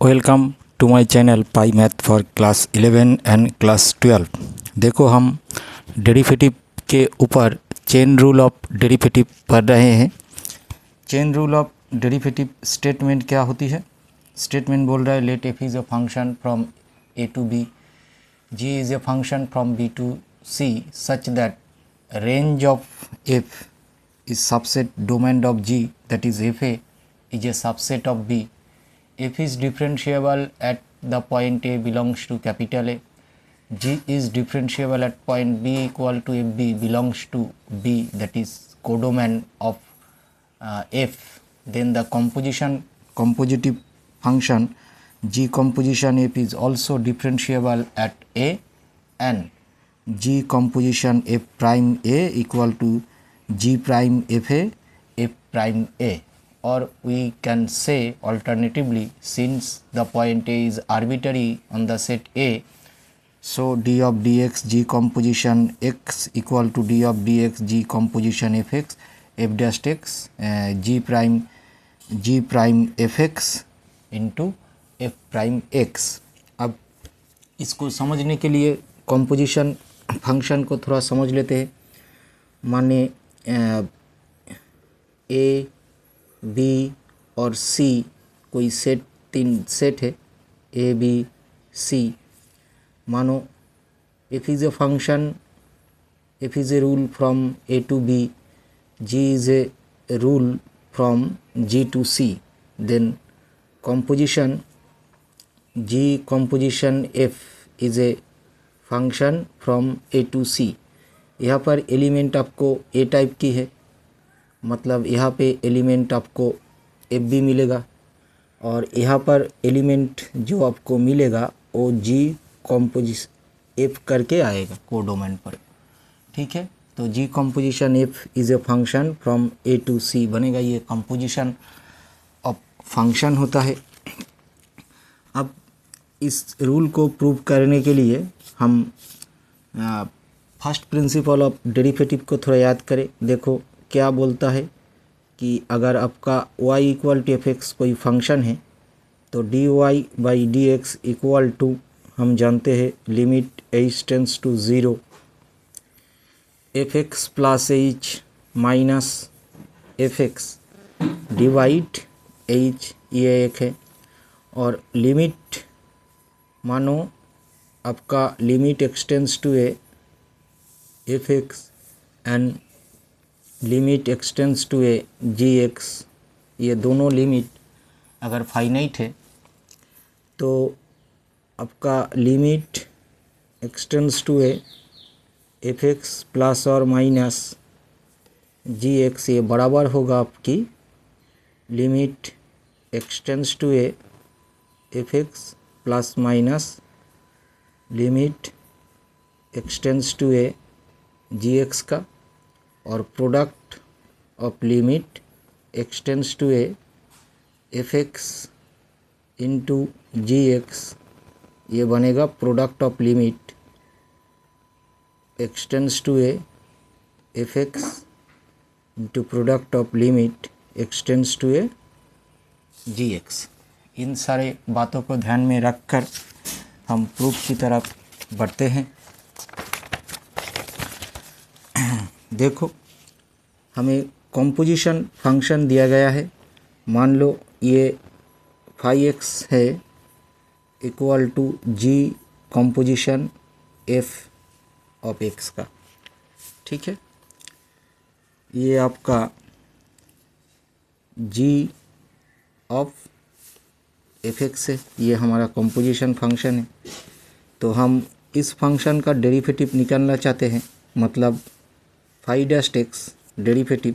Welcome to my channel pi math for class 11 and class 12। देखो हम derivative के ऊपर चेन रूल ऑफ डेरिवेटिव पढ़ रहे हैं। Chain rule of derivative statement क्या होती है? स्टेटमेंट बोल रहा है let F is a function from A to B, G is a function from B to C such that range of F is subset domain of G, that is fa is a subset of B. F is differentiable at the point A belongs to capital A. G is differentiable at point B equal to FB belongs to B, that is codomain of F. Then the compositive function G composition F is also differentiable at A, and G composition F prime A equal to G prime fa f prime a, or we can say alternatively, since the point A is arbitrary on the set A, so d of dx G composition x equal to d of dx G composition fx f dash x G prime fx into f prime x। अब इसको समझने के लिए composition function को थोड़ा समझ लेते हैं। माने ए बी और सी कोई तीन सेट है, ए बी सी। मानो F is a function, F is a rule from A to B, G is a rule from G to C. Then composition G composition F is a function from A to C। यहाँ पर element आपको ए type की है, मतलब यहाँ पे element आपको F भी मिलेगा, और यहाँ पर एलिमेंट जो आपको मिलेगा वो जी कॉम्पोजिशन एफ करके आएगा कोडोमेन पर। ठीक है, तो G composition F is a function from A to C बनेगा। ये कंपोजिशन ऑफ फंक्शन होता है। अब इस रूल को प्रूव करने के लिए हम फर्स्ट प्रिंसिपल ऑफ डेरिवेटिव को थोड़ा याद करें। देखो क्या बोलता है कि अगर आपका y equal to F X कोई फंक्शन है तो D Y by D X equal to, हम जानते हैं limit H tends to zero F X plus H minus F X divide H, ये एक है। और लिमिट मानो आपका limit expanse to A F X and limit expanse to A G X, ये दोनों लिमिट अगर फाइनाइट है तो आपका limit expanse to A F X plus और माइनस जी एक्स, ये बराबर होगा आपकी limit expanse to A F X plus minus limit expanse to A G X का, और product of limit expanse to A F X into G X, ये बनेगा product of limit expanse to A F X into product of limit expanse to A G X. इन सारे बातों को ध्यान में रखकर हम प्रूफ की तरफ बढ़ते हैं। देखो हमें कंपोजिशन फंक्शन दिया गया है। मान लो ये फाई एक्स है equal to G composition F of X का। ठीक है, ये आपका जी ऑफ एफ एक्स है, ये हमारा कंपोजिशन फंक्शन है। तो हम इस फंक्शन का डेरिवेटिव निकालना चाहते हैं, मतलब phi dash X derivative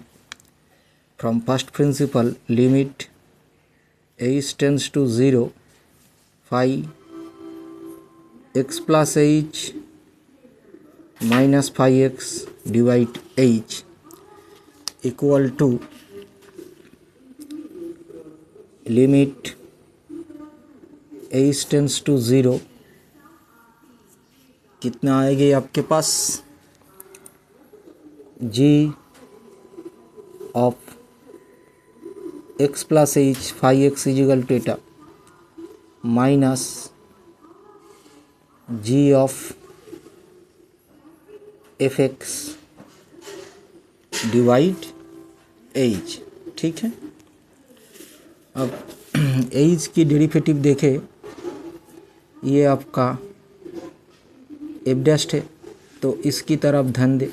from first principle limit H tends to zero phi X plus H minus phi X divide H equal to limit H tends to zero, कितना आएगी आपके पास G of X plus H phi X equal to eta minus G of F X divide H. ठीक है, अब as की derivative देखें, ये आपका एफ डैश है, तो इसकी तरफ ध्यान दे,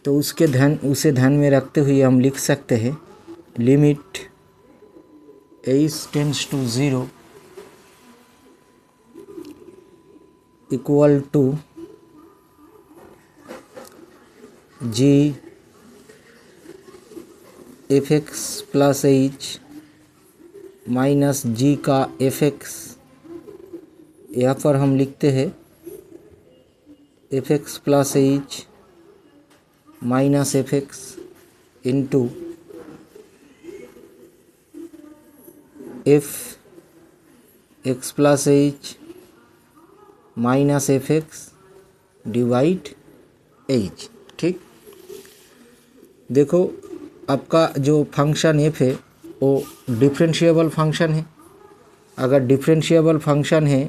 तो उसे ध्यान में रखते हुए हम लिख सकते हैं limit as tends to 0 equal to G F X plus H minus G का एफ एक्स, यहाँ पर हम लिखते हैं F X plus H minus F X into F X plus H minus F X divide H. ठीक, देखो आपका जो फंक्शन एफ है वो डिफरेंशिएबल फंक्शन है। अगर डिफरेंशिएबल फंक्शन है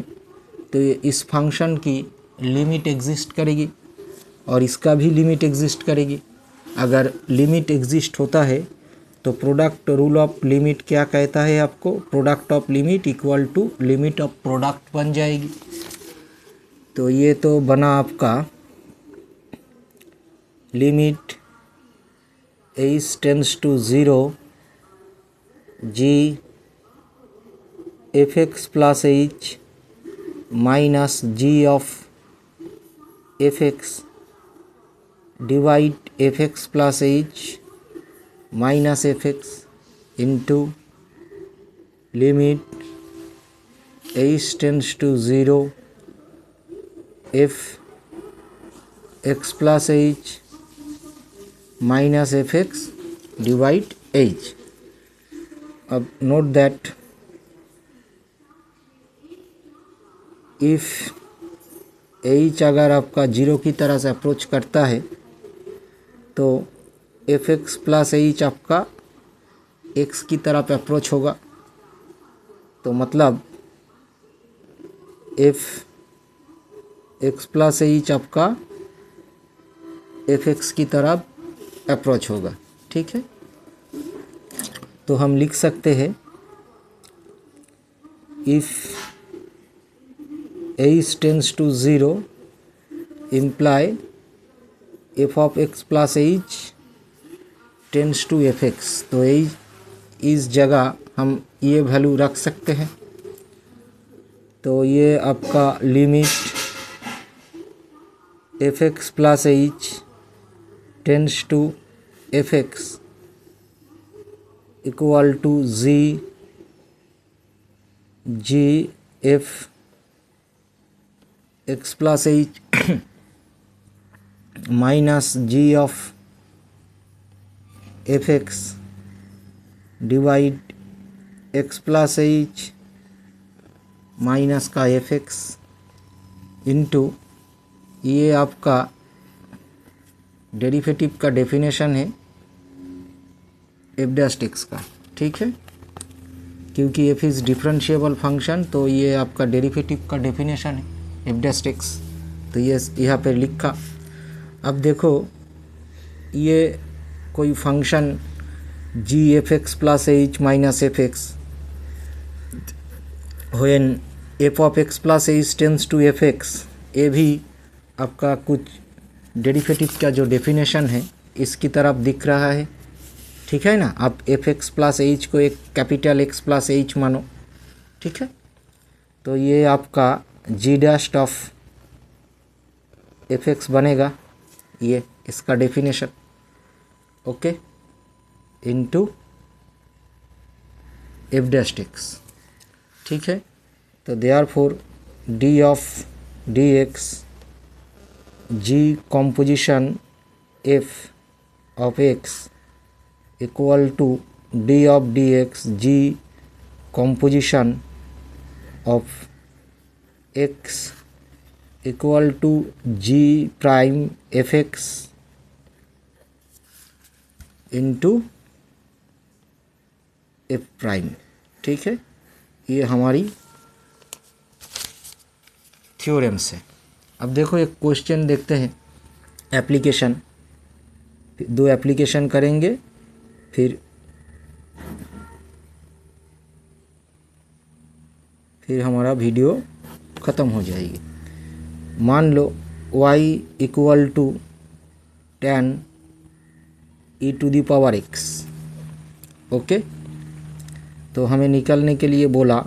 तो इस फंक्शन की लिमिट एग्जिस्ट करेगी और इसका भी लिमिट एग्जिस्ट करेगी। अगर लिमिट एग्जिस्ट होता है तो प्रोडक्ट रूल ऑफ लिमिट क्या कहता है आपको, product of limit equal to limit of product बन जाएगी। तो ये तो बना आपका limit as tends to 0 G F X plus H minus G of F X divide F X plus H minus F X into limit as tends to 0 F X plus H minus F X divide H. अब note that if H अगर आपका 0 की तरह से approach करता है तो F X plus H आपका एक्स की तरफ अप्रोच होगा। तो मतलब एफ एक्स प्लस एच आपका एफ एक्स की तरफ अप्रोच होगा। ठीक है, तो हम लिख सकते हैं if H tends to 0 imply F of X plus H tends to F X. तो इस जगह हम ये वैल्यू रख सकते हैं। तो ये आपका limit F X plus H tends to F X equal to G F X plus H minus G of F X divide X plus H minus का एफ एक्स इंटू ये आपका डेरिवेटिव का डेफिनेशन है F dash x का। ठीक है, क्योंकि F is differentiable function तो ये आपका डेरिवेटिव का डेफिनेशन है एफ डैश एक्स। तो ये यहाँ पे लिखा। अब देखो ये कोई function G F X plus H minus F X when F of X plus H tends to F X, ये भी आपका कुछ डेरिवेटिव का जो डेफिनेशन है इसकी तरफ दिख रहा है। ठीक है ना, आप एफ एक्स प्लस एच को एक कैपिटल एक्स प्लस एच मानो। ठीक है, तो ये आपका G dash of F X बनेगा, ये इसका definition. Okay, into F dash X. ठीक है, तो therefore D of D X G composition F of X equal to D of D X G composition of X equal to G prime F X into F prime. ठीक है, ये हमारी theorems है। अब देखो एक क्वेश्चन देखते हैं, एप्लीकेशन, 2 एप्लीकेशन करेंगे, फिर हमारा वीडियो ख़त्म हो जाएगी। मान लो y equal to tan e⁻x। Okay, तो हमें निकालने के लिए बोला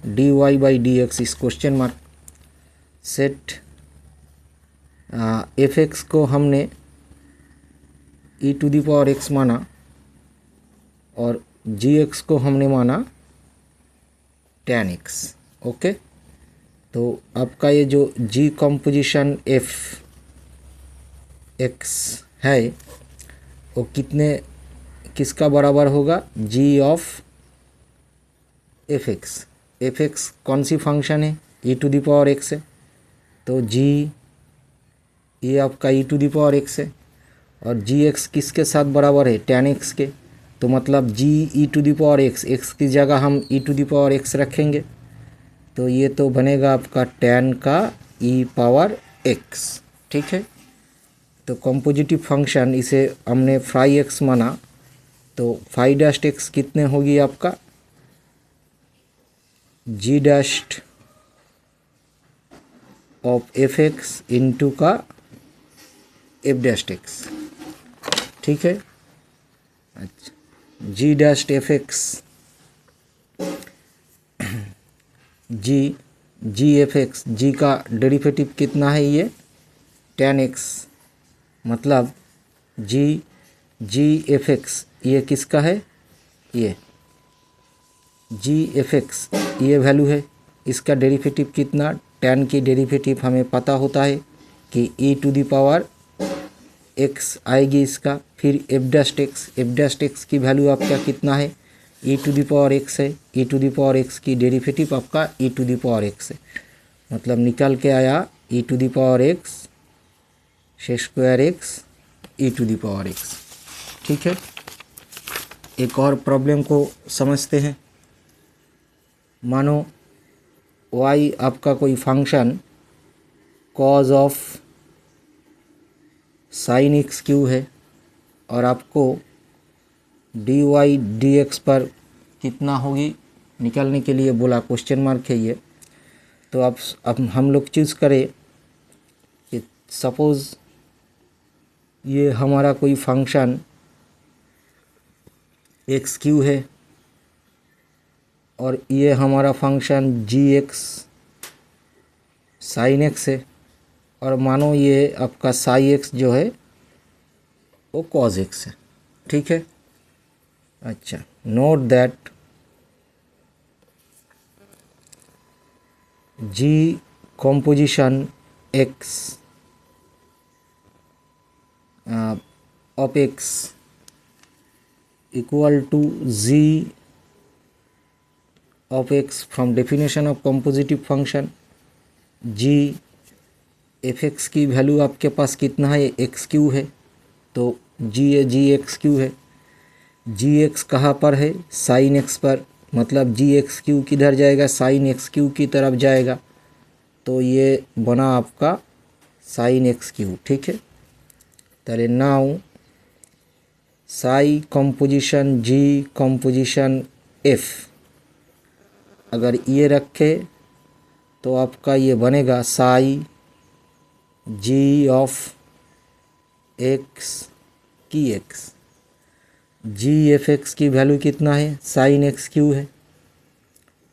dy/dx इस क्वेश्चन मार्क। सेट fx को हमने e⁻x माना और gx को हमने माना tan x। ओके, तो आपका ये जो g कंपोजिशन f x है वो किसका बराबर होगा? g of fx। fx कौन सी फंक्शन है? e⁻x है, तो g ये आपका e⁻x है और gx किसके साथ बराबर है? tan x के। तो मतलब g e⁻x, x की जगह हम e⁻x रखेंगे, तो ये तो बनेगा आपका tan का e⁻x। ठीक है, तो कॉम्पोजिटिव फंक्शन इसे हमने फाई x माना, तो फाई डैश x कितने होगी आपका? g dash of fx into का f डैश x। ठीक है, अच्छा, g डैश fx जी एफ एक्स, जी का डेरिवेटिव कितना है? ये tan x, मतलब जी एफ एक्स ये किसका है? ये जी एफ एक्स ये वैल्यू है, इसका डेरिवेटिव कितना? tan की डेरिवेटिव हमें पता होता है कि e⁻x आएगी इसका, फिर f डैश एक्स की वैल्यू आपका कितना है? e⁻x है, e⁻x की डेरिवेटिव आपका e⁻x है, मतलब निकल के आया e⁻x स्क्वायर x e⁻x। ठीक है, एक और प्रॉब्लम को समझते हैं। मानो y आपका कोई function cause of sine x Q है और आपको dy/dx पर कितना होगी निकालने के लिए बोला, क्वेश्चन मार्क है ये। तो अब हम लोग चूज़ करें कि सपोज़ ये हमारा कोई फंक्शन एक्स क्यू है और ये हमारा फंक्शन gx साइन एक्स है, और मानो ये आपका साई एक्स जो है वो कॉज एक्स है। ठीक है, अच्छा, note that g composition x of x equal to z of x from definition of compositive function। g F x की वैल्यू आपके पास कितना है? एक्स क्यू है, तो जी एक्स क्यू है। जी एक्स कहाँ पर है? साइन एक्स पर, मतलब जी एक्स क्यू किधर जाएगा? साइन एक्स क्यू की तरफ जाएगा, तो ये बना आपका साइन एक्स क्यू। ठीक है, ताले नाउ साई कंपोजिशन जी कंपोजिशन एफ अगर ये रखे तो आपका ये बनेगा साई जी ऑफ एक्स की एक्स। जी एफ एक्स की वैल्यू कितना है? साइन एक्स क्यू है,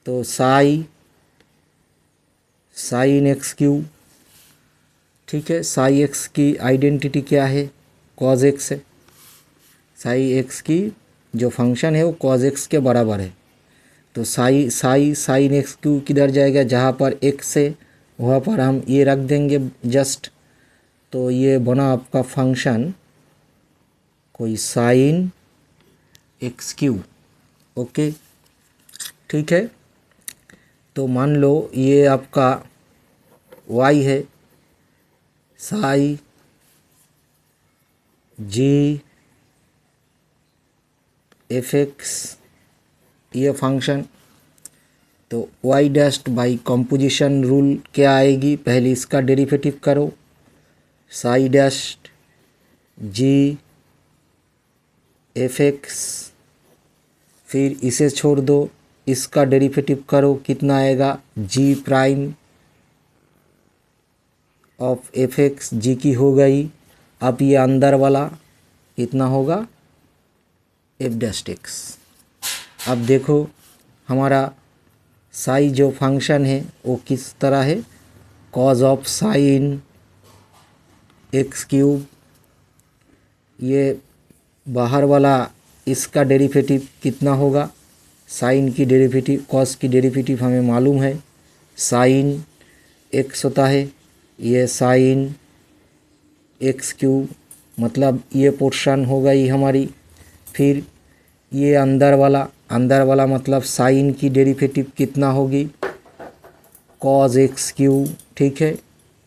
तो साइन एक्स क्यू। ठीक है, साई एक्स की आइडेंटिटी क्या है? कॉज एक्स है। साई एक्स की जो फंक्शन है वो कॉज एक्स के बराबर है, तो साइन एक्स क्यू किधर जाएगा? जहाँ पर एक्स है वहाँ पर हम ये रख देंगे जस्ट, तो ये बना आपका फंक्शन कोई साइन एक्स क्यू। ओके, ठीक है, तो मान लो ये आपका y है, साई जी एफ एक्स ये फंक्शन, तो Y dashed by composition rule क्या आएगी, पहले इसका डेरिवेटिव करो, psi dashed G F X, फिर इसे छोड़ दो, इसका डेरिवेटिव करो, कितना आएगा, G prime of F X, G की हो गई। अब ये अंदर वाला कितना होगा, एफ डैश एक्स। अब देखो हमारा साई जो फंक्शन है वो किस तरह है, cause of sine x cube, ये बाहर वाला इसका डेरिवेटिव कितना होगा, साइन की डेरिवेटिव, कॉस की डेरिवेटिव हमें मालूम है, साइन एक्स होता है, ये साइन एक्स क्यूब, मतलब ये पोर्शन हो गई हमारी। फिर ये अंदर वाला मतलब साइन की डेरिवेटिव कितना होगी, कॉज एक्स क्यूब, ठीक है।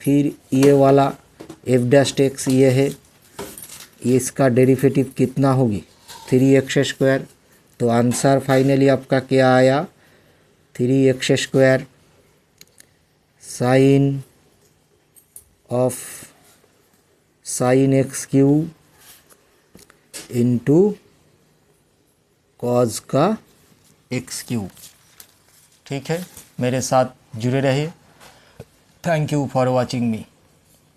फिर ये वाला एफ डैश एक्स ये है, ये इसका डेरिवेटिव कितना होगी, 3x²। तो आंसर फाइनली आपका क्या आया, 3x² sine of sine x cube into cos का एक्स क्यूब। ठीक है, मेरे साथ जुड़े रहिए। Thank you for watching me.